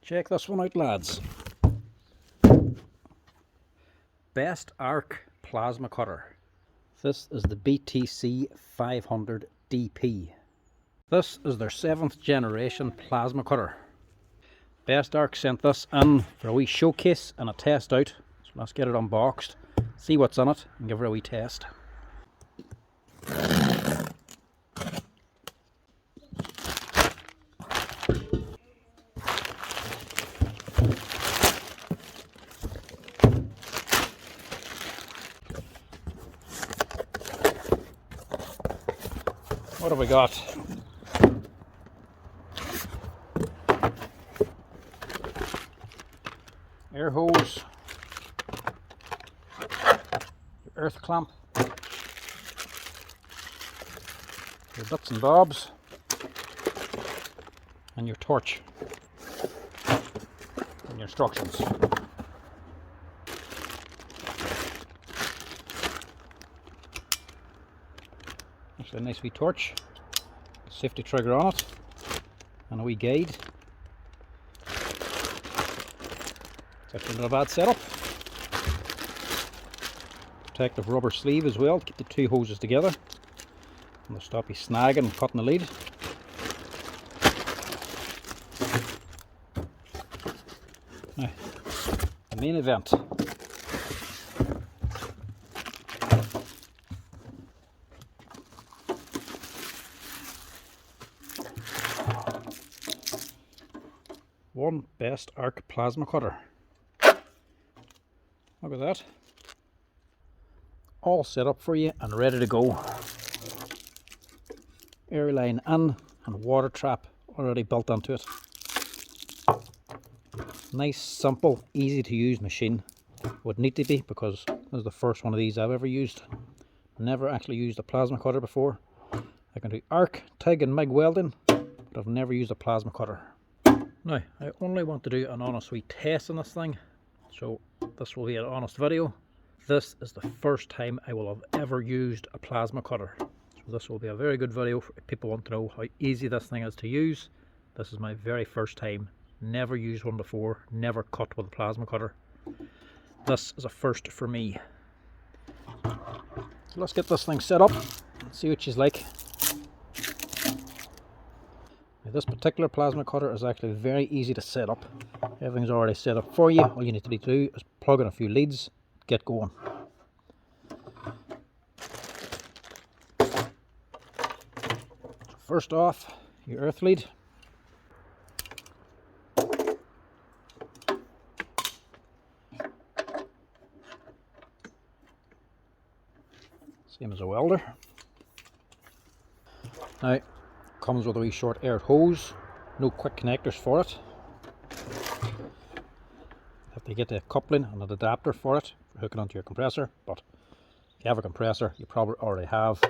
Check this one out, lads. Bestarc plasma cutter. This is the BTC500DP. This is their 7th generation plasma cutter. Bestarc sent this in for a wee showcase and a test out. So let's get it unboxed, see what's in it, and give it a wee test. What have we got? Air hose, your earth clamp, your bits and bobs, and your torch, and your instructions. Actually a nice wee torch, safety trigger on it, and a wee guide. It's actually not a bad setup. Protective rubber sleeve as well to keep the two hoses together, and they'll stop you snagging and cutting the lead. Now, the main event. One Bestarc plasma cutter. Look at that. All set up for you and ready to go. Airline in and water trap already built into it. Nice, simple, easy to use machine. Would need to be because this is the first one of these I've ever used. Never actually used a plasma cutter before. I can do arc, TIG and MIG welding, but I've never used a plasma cutter. Now, I only want to do an honest wee test on this thing, so this will be an honest video. This is the first time I will have ever used a plasma cutter. So this will be a very good video if people want to know how easy this thing is to use. This is my very first time. Never used one before, never cut with a plasma cutter. This is a first for me. So let's get this thing set up and see what she's like. This particular plasma cutter is actually very easy to set up. Everything's already set up for you. All you need to do is plug in a few leads, get going. First off, your earth lead. Same as a welder. Now, comes with a wee short aired hose, no quick connectors for it. Have to get a coupling and an adapter for it for hooking onto your compressor, but if you have a compressor you probably already have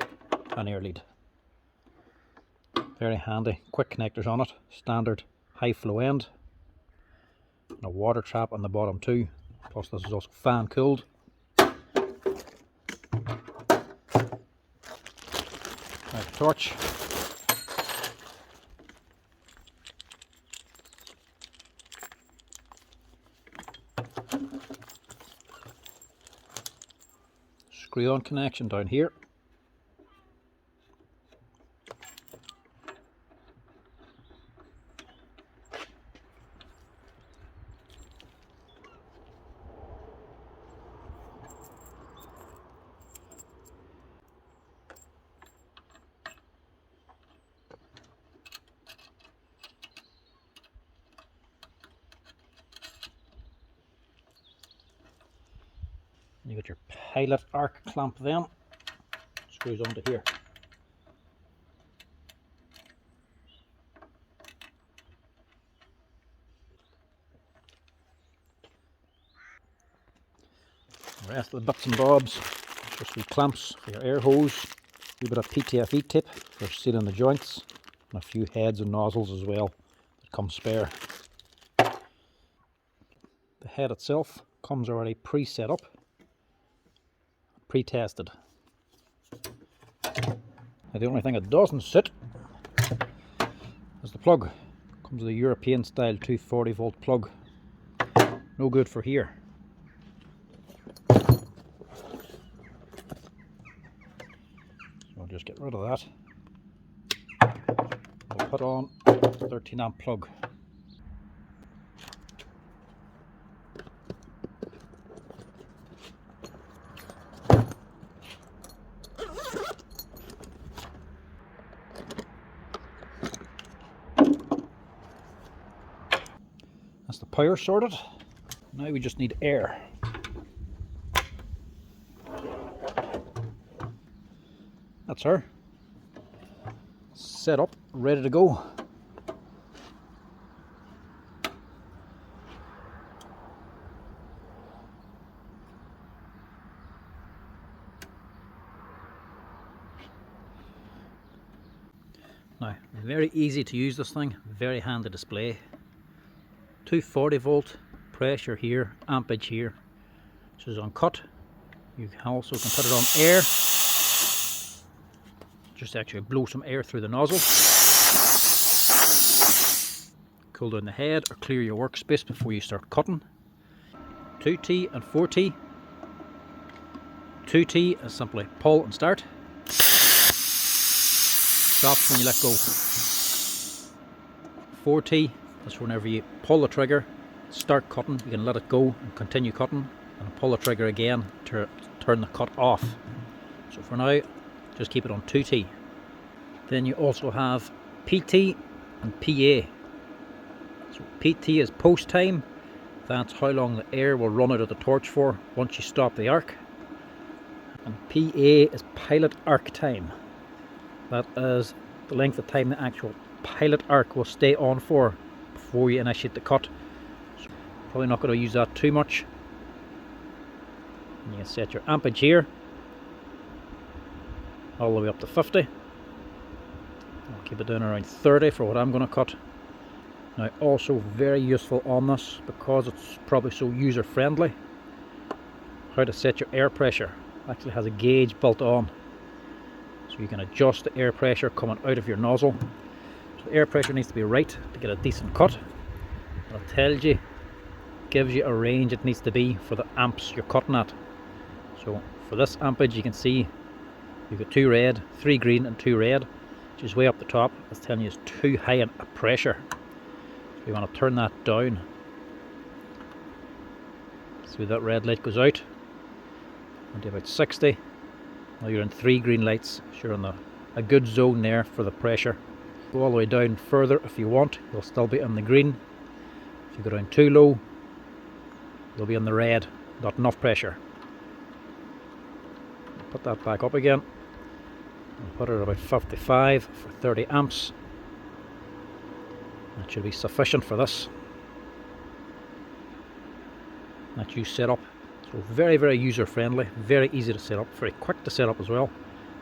an air lead. Very handy, quick connectors on it, standard high flow end, and a water trap on the bottom too, plus this is also fan cooled. Right, torch. Screw on connection down here. You got your pilot arc clamp then, screws onto here. The rest of the bits and bobs, just wee clamps for your air hose, a wee bit of PTFE tape for sealing the joints, and a few heads and nozzles as well that come spare. The head itself comes already pre-set up, pre-tested. Now the only thing it doesn't sit is the plug. Comes with a European style 240 volt plug. No good for here. So I'll just get rid of that. We'll put on a 13 amp plug. That's the power sorted. Now we just need air. That's her. Set up, ready to go. Now, very easy to use this thing, very handy display. 240 volt, pressure here, ampage here. This is on cut. You also can put it on air. Just actually blow some air through the nozzle. Cool down the head or clear your workspace before you start cutting. 2T and 4T. 2T is simply pull and start. Stops when you let go. 4T is whenever you pull the trigger, start cutting, you can let it go and continue cutting, and pull the trigger again to turn the cut off. So for now, just keep it on 2T. Then you also have PT and PA. So PT is post time. That's how long the air will run out of the torch for once you stop the arc. And PA is pilot arc time. That is the length of time the actual pilot arc will stay on for before you initiate the cut. So probably not going to use that too much. And you can set your ampage here all the way up to 50. I'll keep it down around 30 for what I'm going to cut. Now, also very useful on this because it's probably so user friendly, how to set your air pressure. It actually has a gauge built on, so you can adjust the air pressure coming out of your nozzle. So the air pressure needs to be right to get a decent cut. It tells you, gives you a range it needs to be for the amps you're cutting at. So for this ampage, you can see you've got 2 red, 3 green and 2 red, which is way up the top. It's telling you it's too high a pressure. So you want to turn that down. See that red light goes out. Onto about 60. Now you're in 3 green lights. So you're in a good zone there for the pressure. Go all the way down further if you want. You'll still be in the green. If you go down too low, you'll be in the red. Not enough pressure. Put that back up again. And put it at about 55 for 30 amps. That should be sufficient for this. That you set up. So very, very user friendly, very easy to set up, very quick to set up as well,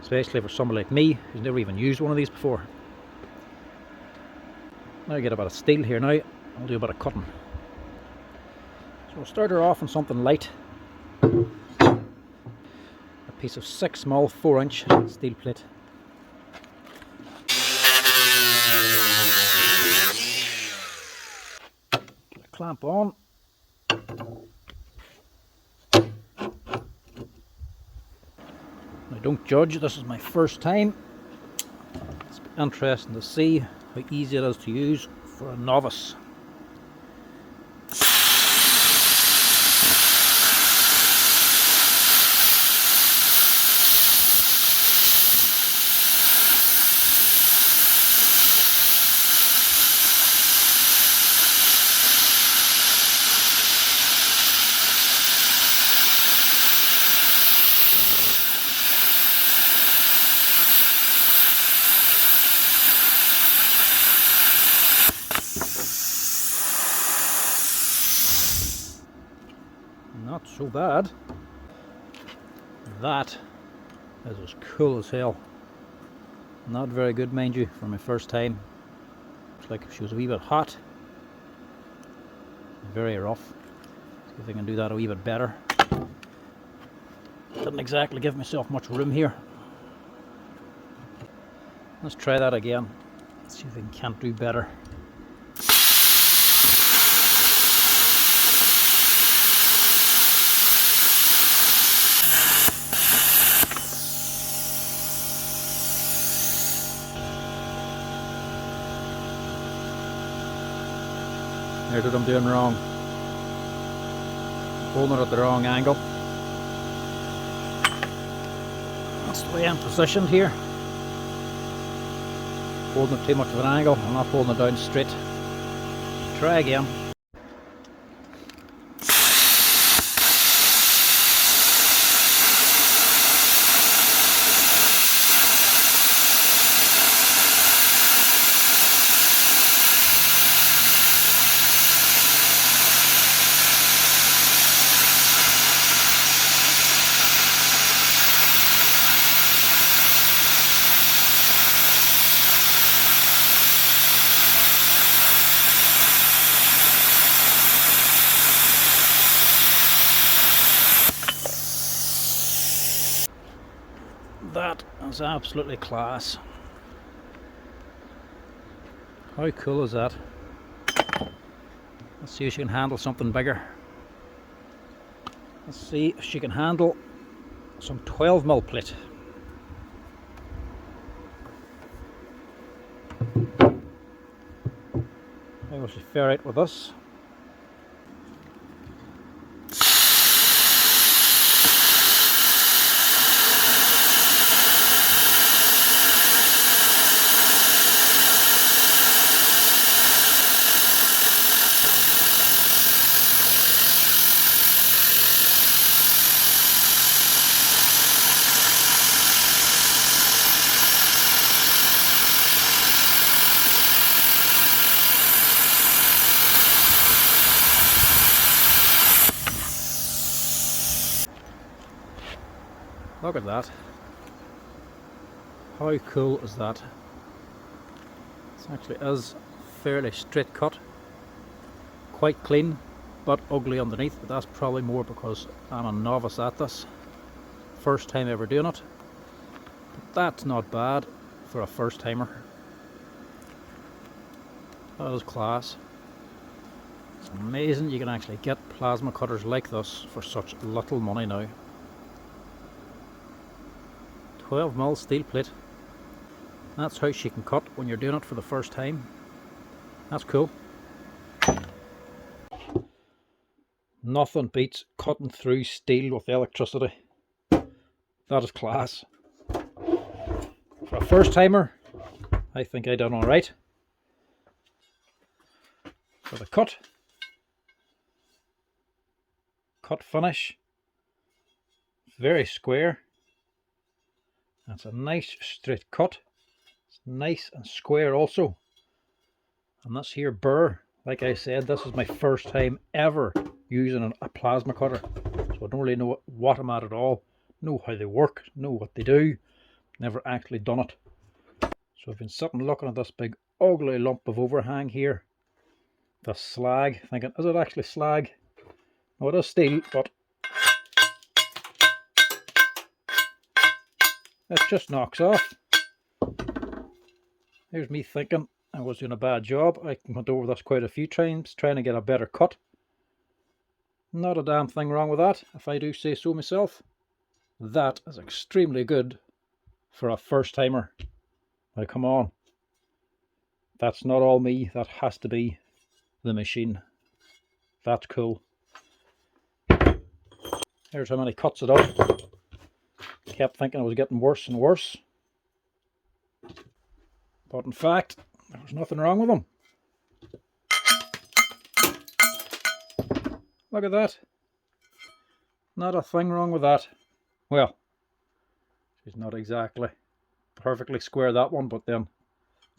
especially for somebody like me who's never even used one of these before. Now I get a bit of steel here now, I'll do a bit of cutting. So we'll start her off on something light. A piece of 6 small 4-inch steel plate. Get a clamp on. Now don't judge, this is my first time. It's interesting to see how easy it is to use for a novice. Not so bad. That is as cool as hell. Not very good, mind you, for my first time. Looks like she was a wee bit hot. Very rough. See if I can do that a wee bit better. Didn't exactly give myself much room here. Let's try that again. Let's see if I can't do better. Here's what I'm doing wrong. Holding it at the wrong angle. That's the way I'm positioned here. Holding it too much of an angle. I'm not holding it down straight. Try again. That is absolutely class. How cool is that? Let's see if she can handle something bigger. Let's see if she can handle some 12mm plate. How will she fare out with us? Look at that. How cool is that? It actually is fairly straight cut. Quite clean, but ugly underneath. But that's probably more because I'm a novice at this. First time ever doing it. But that's not bad for a first timer. That is class. It's amazing you can actually get plasma cutters like this for such little money now. 12mm steel plate. That's how she can cut when you're doing it for the first time. That's cool. Nothing beats cutting through steel with electricity. That is class. For a first timer, I think I done alright. For the cut finish, very square. That's a nice straight cut. It's nice and square also. And this here burr, like I said, this is my first time ever using a plasma cutter. So I don't really know what I'm at all. Know how they work, know what they do. Never actually done it. So I've been sitting looking at this big ugly lump of overhang here. The slag, thinking, is it actually slag? No, it is steel, but it just knocks off. Here's me thinking I was doing a bad job. I went over this quite a few times trying to get a better cut. Not a damn thing wrong with that, if I do say so myself. That is extremely good for a first timer. Now come on. That's not all me, that has to be the machine. That's cool. Here's how many cuts it out. Kept thinking it was getting worse and worse. But in fact, there was nothing wrong with them. Look at that. Not a thing wrong with that. Well, she's not exactly perfectly square, that one, but then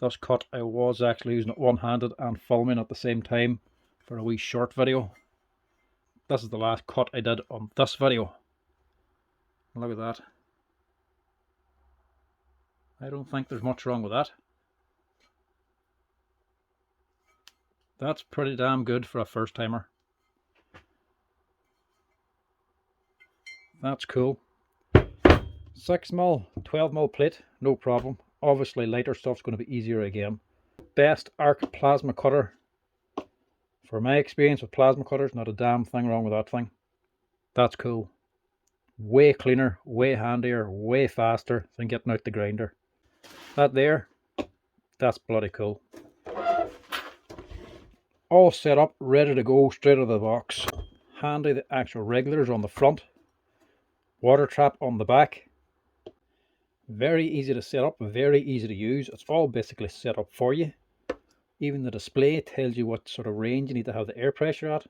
this cut I was actually using it one-handed and filming at the same time for a wee short video. This is the last cut I did on this video. Look at that. I don't think there's much wrong with that. That's pretty damn good for a first timer. That's cool. 6mm, 12mm plate, no problem. Obviously lighter stuff's going to be easier again. Bestarc plasma cutter. For my experience with plasma cutters, not a damn thing wrong with that thing. That's cool. Way cleaner, way handier, way faster than getting out the grinder. That there, that's bloody cool. All set up, ready to go straight out of the box. Handy, the actual regulators on the front, water trap on the back. Very easy to set up, very easy to use. It's all basically set up for you. Even the display tells you what sort of range you need to have the air pressure at.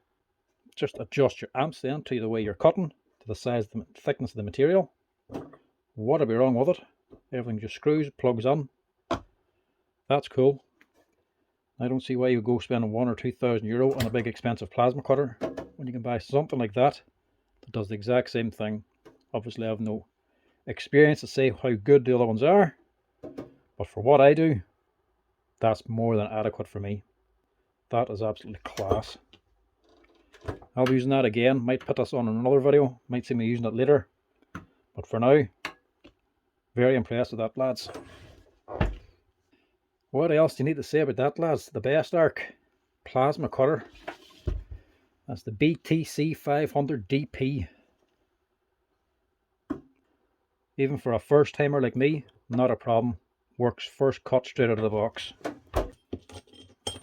Just adjust your amps then to the way you're cutting, to the size, the thickness of the material. What'll be wrong with it? Everything just screws, plugs in. That's cool. I don't see why you would go spend €1,000 or €2,000 on a big expensive plasma cutter when you can buy something like that that does the exact same thing. Obviously I have no experience to say how good the other ones are, but for what I do, that's more than adequate for me. That is absolutely class. I'll be using that again. Might put this on in another video. Might see me using it later. But for now, very impressed with that, lads. What else do you need to say about that, lads? The Bestarc plasma cutter. That's the BTC500DP. Even for a first timer like me, not a problem. Works first cut straight out of the box.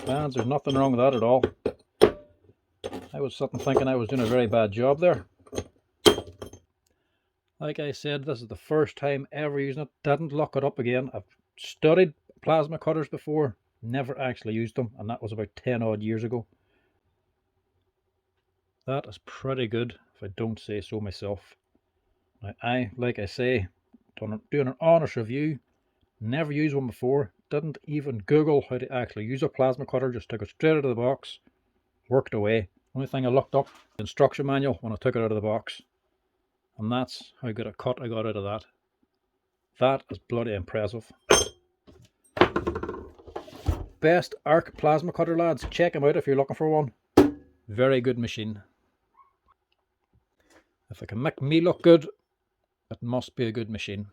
Lads, there's nothing wrong with that at all. I was sitting thinking I was doing a very bad job there. Like I said, this is the first time ever using it. Didn't look it up again. I've studied plasma cutters before, never actually used them, and that was about 10 odd years ago. That is pretty good, if I don't say so myself. Now, like I say, doing an honest review, never used one before, didn't even Google how to actually use a plasma cutter, just took it straight out of the box, worked away. Only thing I looked up, the instruction manual when I took it out of the box. And that's how good a cut I got out of that. That is bloody impressive. Bestarc plasma cutter, lads. Check them out if you're looking for one. Very good machine. If it can make me look good, it must be a good machine.